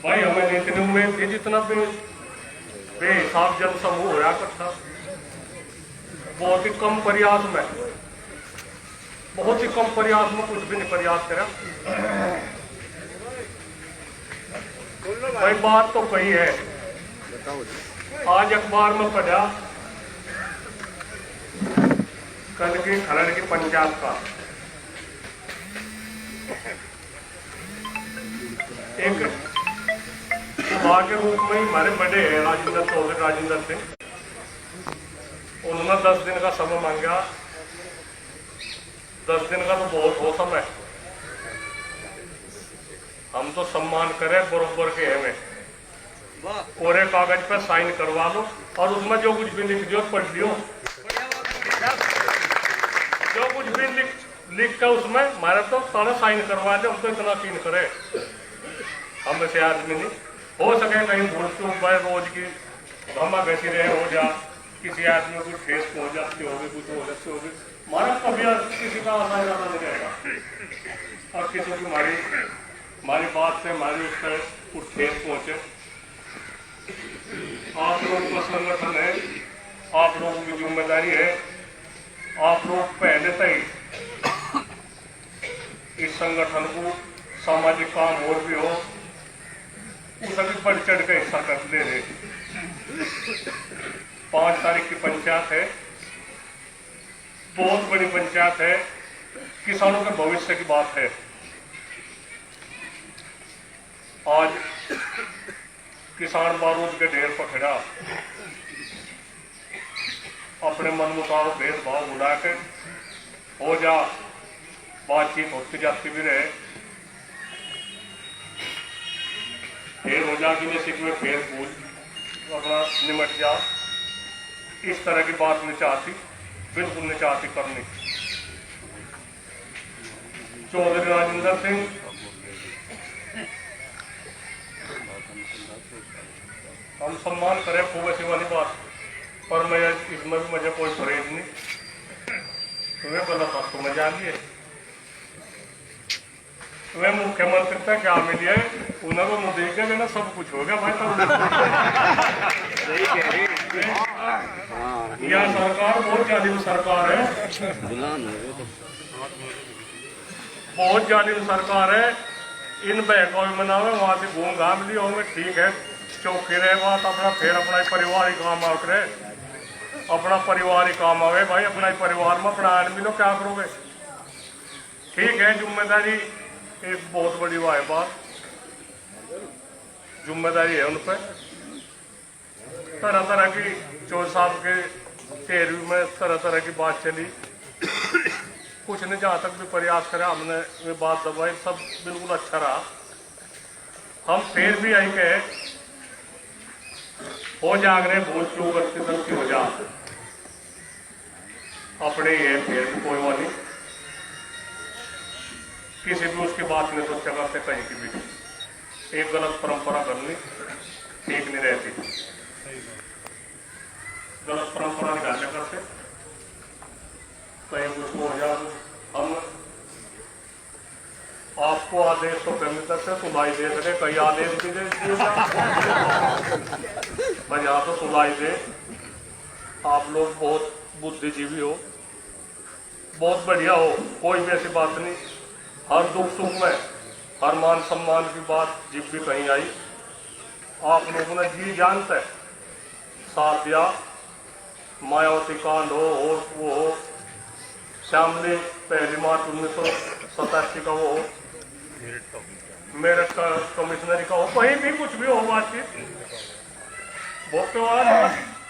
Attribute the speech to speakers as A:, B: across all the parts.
A: भाई हमें इतनी उम्मीद थी जितना बेहिसाब जन समूह होया करता, बहुत ही कम प्रयास में, बहुत ही कम प्रयास में कुछ भी नहीं प्रयास करा। भाई बात तो कही है, आज अखबार में पढ़ा कल की खरड़ की पंचायत का एक सभा के रूप में ही हमारे बड़े हैं राजेंद्र चौधरी राजेंद्र सिंह, उन्होंने 10 दिन का समय मांगा। 10 दिन का तो बहुत हो समय, हम तो सम्मान करें बरोबर के हमें कोरे कागज पर साइन करवा लो और उसमें जो कुछ भी लिख दियो पढ़ लियो, जो कुछ भी लिख कर उसमें हमारा तो सारा साइन करवा दे। हम तो इतना यकीन करे, हम ऐसे आदमी नहीं हो सके कहीं भूल चूक भाई रोज की धमा घसी रहे हो जा, किसी आदमी को ठेस पहुंच जाती होगी, कुछ हो जाती होगी, हमारा कभी किसी का आना जाना नहीं रहेगा और किसी की हमारी बात से हमारी उस पर कुछ ठेस पहुंचे। आप लोग का संगठन है, आप लोगों की जिम्मेदारी है, आप लोग पहले से ही इस संगठन को सामाजिक काम और भी हो उसका भी बढ़ चढ़ कर हिस्सा कर दे रहे। 5 तारीख की पंचायत है, बहुत बड़ी पंचायत है, किसानों के भविष्य की बात है। आज किसान बारूद के ढेर पर खड़ा अपने मन मुताबिक भेदभाव उड़ा के हो जा, बातचीत होती जाती भी रहे, फिर हो जा कि जैसे कि फिर पूछ अपना निमट जा, इस तरह की बात नहीं चाहती, बिल्कुल नहीं चाहती करनी। चौधरी राजेंद्र सिंह हम सम्मान करें खूब ऐसी वाली बात, पर मैं इसमें भी मुझे कोई परहेज नहीं, तुम्हें गलत बात तो मजा आ गई है। तुम्हें मुख्यमंत्री तक क्या मिली है, उन्हें को मुझे देख ना सब कुछ हो गया भाई। यह सरकार बहुत जालिम सरकार है, बहुत जालिम सरकार है। इन बहकावे में ना वहां से घूम घाम ली होंगे, ठीक है, चौकी रहे बात अपना, फिर अपना परिवार ही काम आवे करे, अपना परिवार ही काम आवे भाई, अपना ही परिवार में अपना आदमी लो क्या करोगे। ठीक है, जिम्मेदारी एक बहुत बड़ी बात, जिम्मेदारी है उन पर। तरह तरह की चौधरी साहब के इंटरव्यू में तरह तरह की बात चली, कुछ ने जहाँ तक भी प्रयास करा हमने ये बात दबाई, सब बिल्कुल अच्छा रहा। हम फिर भी आई कहे हो जाग रहे भूल चूक गलती हो जा, अपने ये फिर भी कोई वाली किसी भी उसकी बात नहीं सोचा करते, कहीं की भी एक गलत परंपरा करनी ठीक नहीं रहती, गलत परंपरा निकालने करते कहीं कुछ हो जा। हम आपको आदेश तो कर नहीं सकते, सुनाई दे सके, कई आदेश भी दे भाई, यहाँ तो सुनाई दे। आप लोग बहुत बुद्धिजीवी हो, बहुत बढ़िया हो, कोई भी ऐसी बात नहीं। हर दुख सुख में, हर मान सम्मान की बात जब भी कहीं आई, आप लोगों ने जी जानते साथ दिया। मायावती कांड हो और वो हो, श्यामली 1 मार्च 1987 का वो हो, मेरठ का कमिश्नरी का हो, कहीं भी कुछ भी हो बातचीत, बहुत के बाद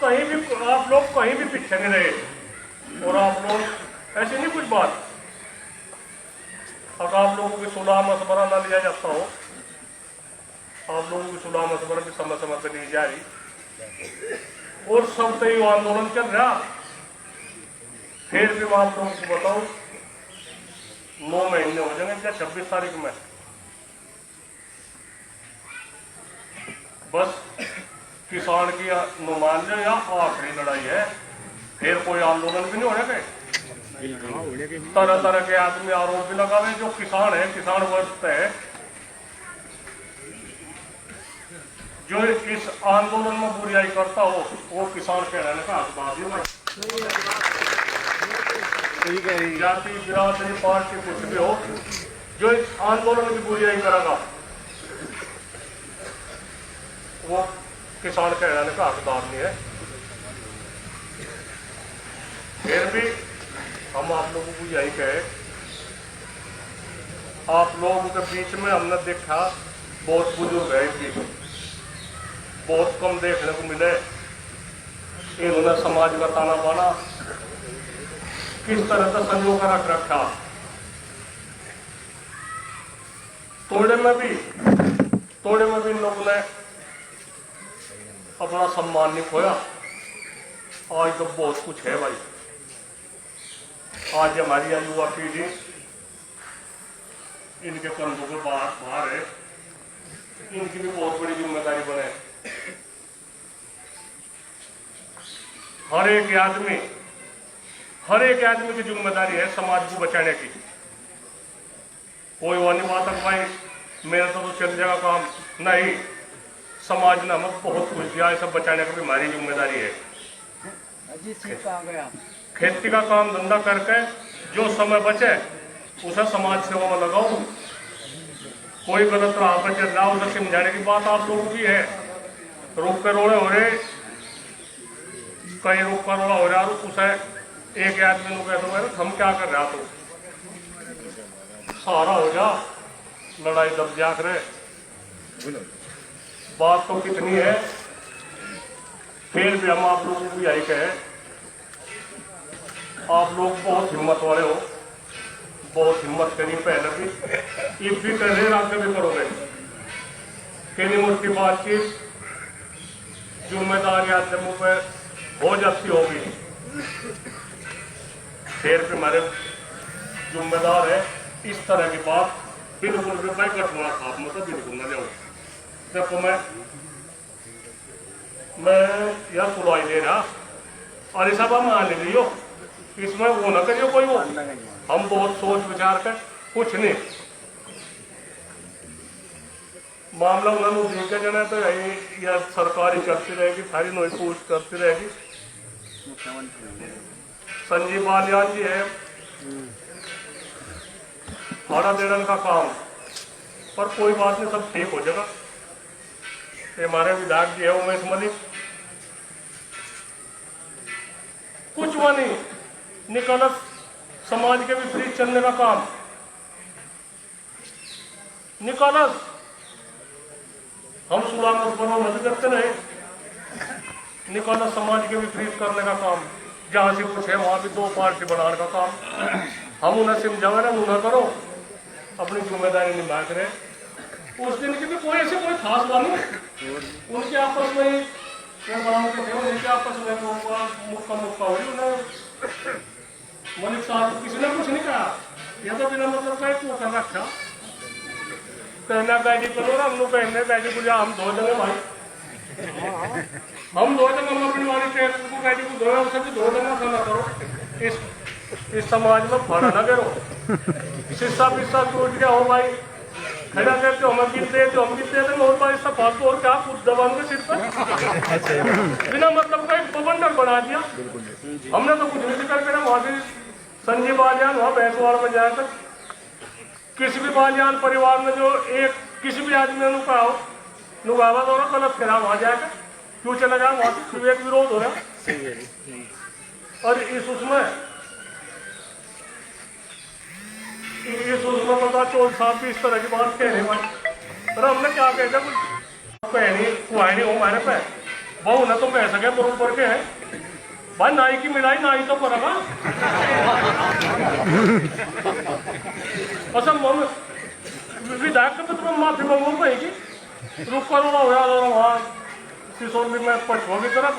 A: कहीं भी आप लोग कहीं भी पीछे नहीं रहे। और आप लोग ऐसी नहीं कुछ बात, अगर आप लोगों की सुलह मशवरा ना लिया जाता हो, आप लोगों की सुलह मशवरा भी समय समय पर ली जाए, और सब तय आंदोलन चल रहा, फिर भी मैं आप लोगों को बताऊं 9 महीने हो जाएंगे क्या, 26 तारीख में बस किसान की नुमाइंदे या आखिरी लड़ाई है, फिर कोई आंदोलन भी नहीं होने के। तरह तरह के आदमी आरोप भी लगावे, जो किसान है, किसान वर्ग है, जो इस आंदोलन में बुराई करता हो वो किसान कहलाने का हकदार है। जाति बिरादरी पार्टी कुछ भी हो, जो इस आंदोलन की बुराई करेगा वो किसान कहलाने का हकदार नहीं है। फिर भी हम आप लोगों को यही कहे, आप लोगों के बीच में हमने देखा बहुत बुजुर्ग है, इनकी बहुत कम देखने को मिले। इन्होंने समाज का ताना बाना किस तरह से संजो कर रख रखा। तोड़े में भी इन लोगों ने अपना सम्मान नहीं खोया। आज तो बहुत कुछ है भाई। आज हमारी युवा पीढ़ी इनके कंधों के बाहर है, इनकी भी बहुत बड़ी जिम्मेदारी बने। हर एक आदमी की जिम्मेदारी है समाज को बचाने की। कोई वो नहीं बात है भाई मेरा तो चल जाएगा काम, नहीं। समाज ने हमें बहुत कुछ दिया, सब बचाने की भी हमारी जिम्मेदारी है। खेती का काम धंधा करके जो समय बचे उसे समाज सेवा में लगाओ। कोई गलत राह पर चल रहा उसे समझाने की बात आप लोगों की है। रोक के रोड़े हो रहे, कहीं रोक का रोड़ा हो रहा, उसे एक आदमी को कहते हैं हम क्या कर रहा, तो सहारा हो जा, लड़ाई दब जा करे। बात तो कितनी है, फिर भी हम आप लोगों को यही कहे, आप लोग बहुत हिम्मत वाले हो, बहुत हिम्मत करी पहले भी, इब भी कर रहे, आगे भी करोगे। कई मुझकी बातचीत जिम्मेदारी आज मुँह पे हो जाती होगी, फिर भी हमारे जिम्मेदार है इस तरह की बात बिल्कुल भी मैं कटवा खाप में तो बिल्कुल ना जाऊँ। देखो मैं यह सुनाई दे रहा और इस सब मान लीजिए, इसमें वो ना करियो कोई वो, हम बहुत सोच विचार कर कुछ नहीं मामला उन्होंने देखे जाना तो यही या सरकारी चलती रहेगी, सारी नोई पूछ करती रहेगी। संजीव बालियान जी है, भाड़ा देने का काम, पर कोई बात नहीं, सब ठीक हो जाएगा। ये हमारे विधायक जी है उमेश मलिक, कुछ वो नहीं निकलत समाज के विपरीत चलने का काम निकालस। हम सुलह मत करते रहे, निकालस समाज के विपरीत करने का काम, जहाँ से कुछ है वहाँ भी दो पार्टी बनाने का काम। हम उन्हें समझावे ना, उन्हें करो, अपनी जिम्मेदारी निभा करे। उस दिन की भी कोई ऐसी कोई खास बात नहीं, उनके आपस में उनके आपस में मुक्का हो रही। उन्हें मलिक साहब किसी ने कुछ नहीं कहा, यह तो बिना मतलब का क्यों कर रखा। कहना गाड़ी करो ना, हम लोग कहने गाड़ी को हम धो देंगे भाई, हम धो देंगे, हम अपनी वाली ट्रैक्टर को गाड़ी को धोए, उसे भी धो देंगे, खाना करो। इस समाज में फड़ा ना करो, शीशा पीसा टूट गया हो भाई, खड़ा करके हमें गिर दे तो हम गिर दे देंगे, और भाई सब फालतू और क्या कुछ दबाएंगे सिर पर बिना मतलब का एक बवंडर बना दिया। हमने तो कुछ नहीं करके ना, वहाँ से संजीव बालियान वहाँ भैंसवाड़ में जाकर किसी भी बालियान परिवार में जो एक किसी भी आदमी ने नुगावा हो रहा गलत करा, वहाँ जाकर क्यों चला जाए, वहाँ से विवेक विरोध हो रहा। और उसमें पता चोर साहब भी इस तरह की बात कह रहे हैं, पर हमने क्या कहते नहीं हो हमारे पे बहु ना तो कह सके बरोबर के है भाई, नाई की मिलाई नाई तो करेगा। अच्छा विधायक के तुम्हें माफी मांगो कहेगी, रुक कर वहाँ सिसोली में पछुआ की तरफ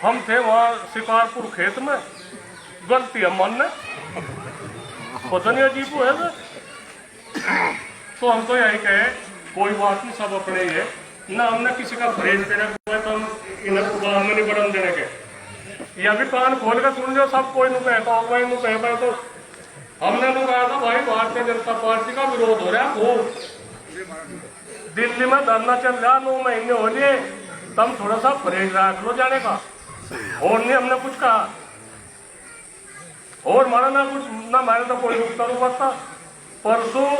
A: हम थे, वहाँ शिकारपुर खेत में गलती है मन ने पता नहीं अजीब है ना। तो हम तो यही कहे कोई बात नहीं, सब अपने ही है ना, हमने किसी का फ्रेज देने को तो हम इन्हें हमें नहीं बढ़न देने के, या भी कान खोल कर सुन लो सब, कोई नहीं कहता होगा, इन कहता है। तो हमने तो कहा था भाई भारतीय जनता पार्टी का विरोध हो रहा है, वो दिल्ली में धरना चल रहा 9 महीने हो लिए, तुम थोड़ा सा परहेज रख लो जाने का। और नहीं हमने कुछ कहा, और मारा ना कुछ ना, मारे तो कोई रुकता नहीं पड़ता। परसों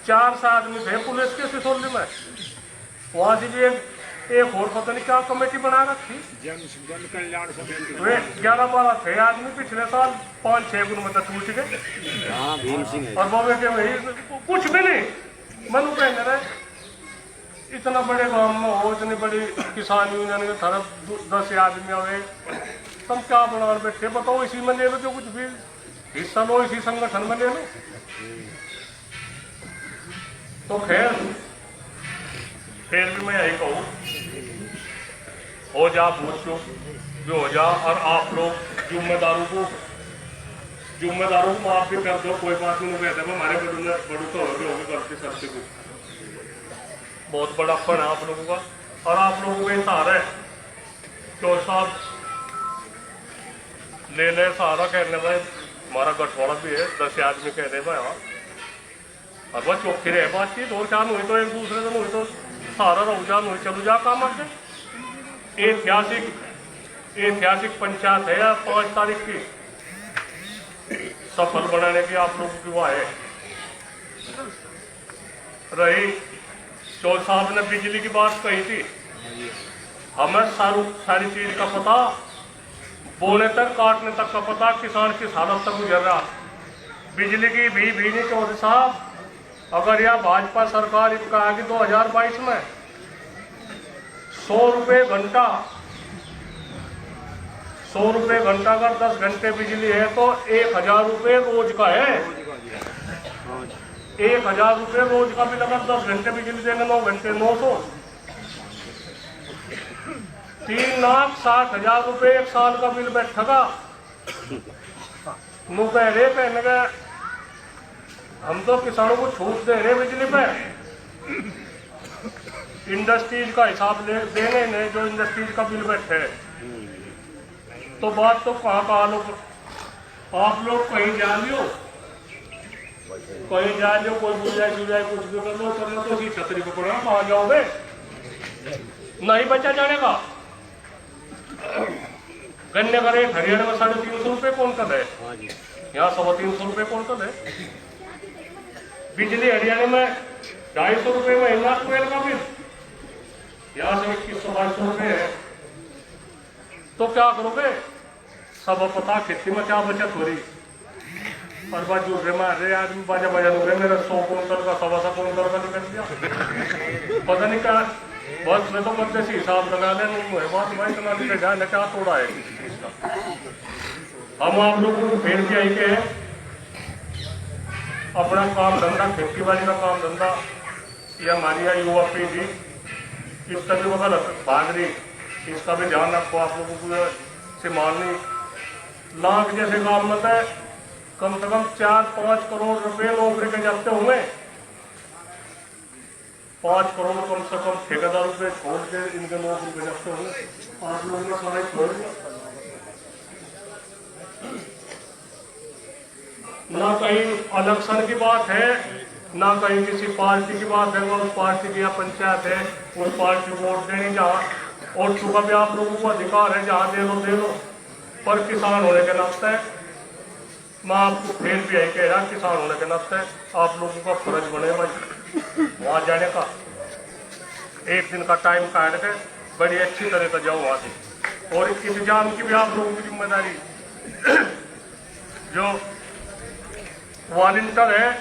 A: 4 आदमी थे पुलिस के सिसोली में, वहां से भी एक और पता नहीं क्या कमेटी बना रखी,
B: जन कल्याण समिति,
A: वे 11-12 थे आदमी। पिछले साल 5-6 गुण में टूट गए। और बाबे के वही कुछ भी नहीं मनु कहने रहे, इतना बड़े गांव में हो, इतनी बड़ी किसान यूनियन के तरफ 10 आदमी आवे, तुम क्या बना बैठे बताओ, इसी में ले लो, जो कुछ भी हिस्सा लो इसी संगठन में ले लो। तो खैर फिर भी मैं यही कहूँ, हो जा भूल चूक जो हो जा, और आप लोग जिम्मेदारों को माफ भी कर दो, कोई बात नहीं। कहते हैं हमारे बड़ू तो हो गए गलती सबसे कुछ, बहुत बड़ा फन है आप लोगों का, और आप लोगों का सहारा है। तो साहब ले ले सहारा, कहने भाई हमारा गठवाड़ा भी है, 10 आदमी कह रहे भाई, और वह चौखी रहे बातचीत, और क्या हुई तो एक दूसरे से हुई तो सहारा रहो जा, हुई चलो जा काम आगे। ऐतिहासिक पंचायत है 5 तारीख की, सफल बनाने की आप लोगों की वाह है रही। चौधरी साहब ने बिजली की बात कही थी, हमें सारी चीज का पता, बोने तक काटने तक का पता, किसान किस हालत तक गुजर रहा। बिजली की भी नहीं चौधरी साहब, अगर यह भाजपा सरकार कहेगी 2022 में 100 रुपये घंटा, 100 रुपये घंटा अगर 10 घंटे बिजली है तो 1000 रुपये रोज का है। 1000 रुपये रोज का बिल, अगर 10 घंटे बिजली देंगे 9 घंटे 900, 3,60,000 रुपये एक साल का बिल बैठेगा। नुकहरे पहने गए, हम तो किसानों को छूट दे रहे बिजली पे, इंडस्ट्रीज का हिसाब देने नहीं, जो इंडस्ट्रीज का बिल बैठे। तो बात तो कहाँ लोग, आप लोग कहीं जा लियो, कोई बुझाए कुछ भी कर लो, चलो तो छतरी को पड़ा, कहाँ जाओगे, नहीं बचा जाने का। गन्ने का रेट हरियाणा में 350 रुपये क्विंटल है, यहाँ 350 रुपये क्विंटल है। बिजली हरियाणा में 250 रुपये महीना कोयल का बिल, यहाँ से 2100-2200 रुपये है। तो क्या करोगे, सब पता खेती में क्या बचत हो रही। और बात झूठे मार रहे आदमी, बाजा गए, मेरा 100 क्विंटल का 125 क्विंटल का निकल गया, पता नहीं क्या। बस मैं तो बच्चे से हिसाब लगा ले, बात भाई इतना निकल जाए, क्या तोड़ा है इसका। हम आप लोगों को फिर भी आई के अपना काम धंधा, खेती बाड़ी का काम धंधा, ये हमारी युवा पीढ़ी इसका भी वगैरह भाग रही, इसका भी ध्यान रखो। आप लोगों को सिमानी लाख जैसे काम में है, कम से कम 4-5 करोड़ रुपए नौकरी के जाते होंगे, 5 करोड़ कम से कम ठेकेदार रुपये छोड़ के इनके नौकरी के जाते होंगे। आप लोगों ने सारा छोड़ दिया, ना कहीं इलेक्शन की बात है, ना कहीं किसी पार्टी की बात है, उस पार्टी की या पंचायत है, उस पार्टी को वोट देनी जहाँ, और चूंकि भी आप लोगों को अधिकार है जहाँ दे लो, पर किसान होने के नाते मैं आपको फिर भी यही कह रहा, किसान होने के नाते आप लोगों का फर्ज बने भाई वहाँ जाने का, एक दिन का टाइम काट के बड़ी अच्छी तरह से जाओ वहाँ से। और इंतजाम की भी आप लोगों की जिम्मेदारी, जो वॉलंटियर है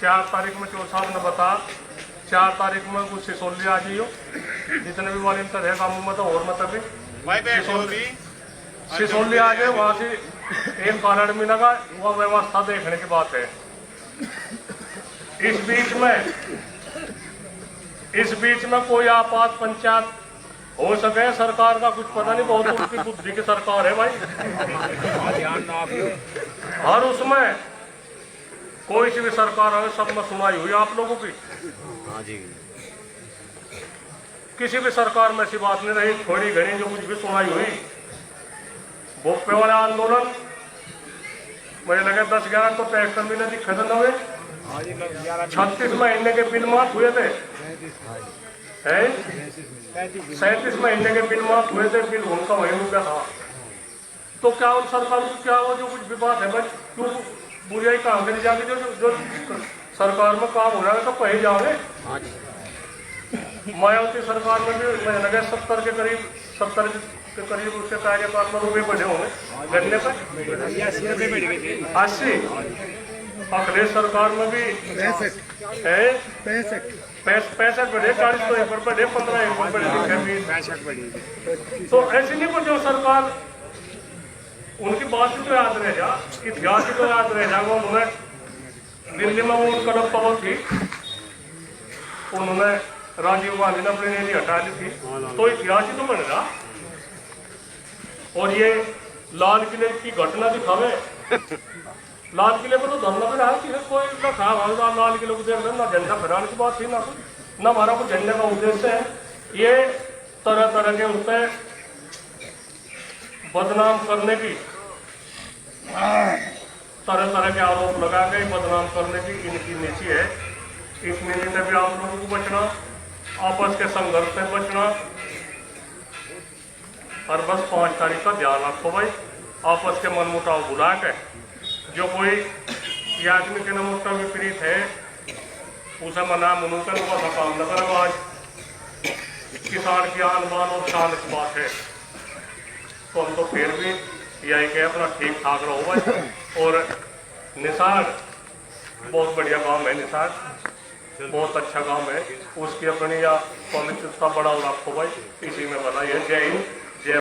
A: 4 तारीख में चौधरी साहब ने बता, 4 तारीख में कुछ सिसोली आ जाइयो, जितने भी वॉलंटियर है कामों में तो और मतलब सिसोली आ जाए, वहाँ से एक कारण मिलेगा, वह व्यवस्था देखने की बात है। इस बीच में कोई आपात पंचायत हो सके, सरकार का कुछ पता नहीं, बहुत उल्टी बुद्धि की सरकार है भाई। हर उसमें कोई सी भी सरकार है, सब में सुनाई हुई आप लोगों की। हाँ जी, किसी भी सरकार में ऐसी बात नहीं रही, थोड़ी घनी जो कुछ भी सुनाई हुई। भोपे वाला आंदोलन मुझे लगे 10-11 तो ट्रैक्टर भी नहीं दिखे थे नवे,
B: आज 11
A: 36 महीने के बिल माफ हुए थे, हैं? 37 महीने के बिल माफ हुए थे, बिल उनका वही रुपया था। तो क्या उन सरकार को क्या हो जो कुछ विवाद है बस क्यों बुराई काम करी जाके जो सरकार में काम हो रहा है तो कहीं जाओगे। मायावती सरकार में भी मैं लगे 70 के करीब उसके कार्यकाल में रुपये बढ़े होंगे गन्ने पर
B: 80 रुपये बढ़ गए थे।
A: 80। अखिलेश सरकार में भी है 65 बढ़े, 40 तो एक पर बढ़े, 15 एक पर बढ़े,
B: 65 बढ़ी।
A: तो ऐसी नहीं को जो सरकार उनकी बात ही तो याद रह जा, इतिहास ही तो याद रह जा। वो उन्होंने दिल्ली में वो कड़क पवन थी, उन्होंने राजीव गांधी ने अपनी नीति हटा दी थी, तो इतिहास ही तो बन रहा। और ये लाल किले की घटना दिखावे, लाल किले पर तो धरना भी रहा कि कोई ना खा लाल किले को देख ना झंडा फहराने की बात थी ना हमारा कुछ झंडे का उद्देश्य है। ये तरह तरह के उससे बदनाम करने की, तरह तरह के आरोप लगा के बदनाम करने की इनकी नीति है। इस नीति से भी आप लोगों को बचना, आपस के संघर्ष से बचना। और बस 5 तारीख का ध्यान रखो भाई, आपस के मनमुटाव भुला के जो कोई आदमी के नमक का विपरीत है उसे मना मनूकर का काम न करो। आज किसान की आन बान और शान की बात है, तो हम तो फिर भी यही के अपना ठीक ठाक रहो भाई। और निसार बहुत बढ़िया काम है, निसार बहुत अच्छा काम है, उसकी अपनी या पवित्रता बढ़ाओ रखो भाई। इसी में बनाइए। जय हिंद।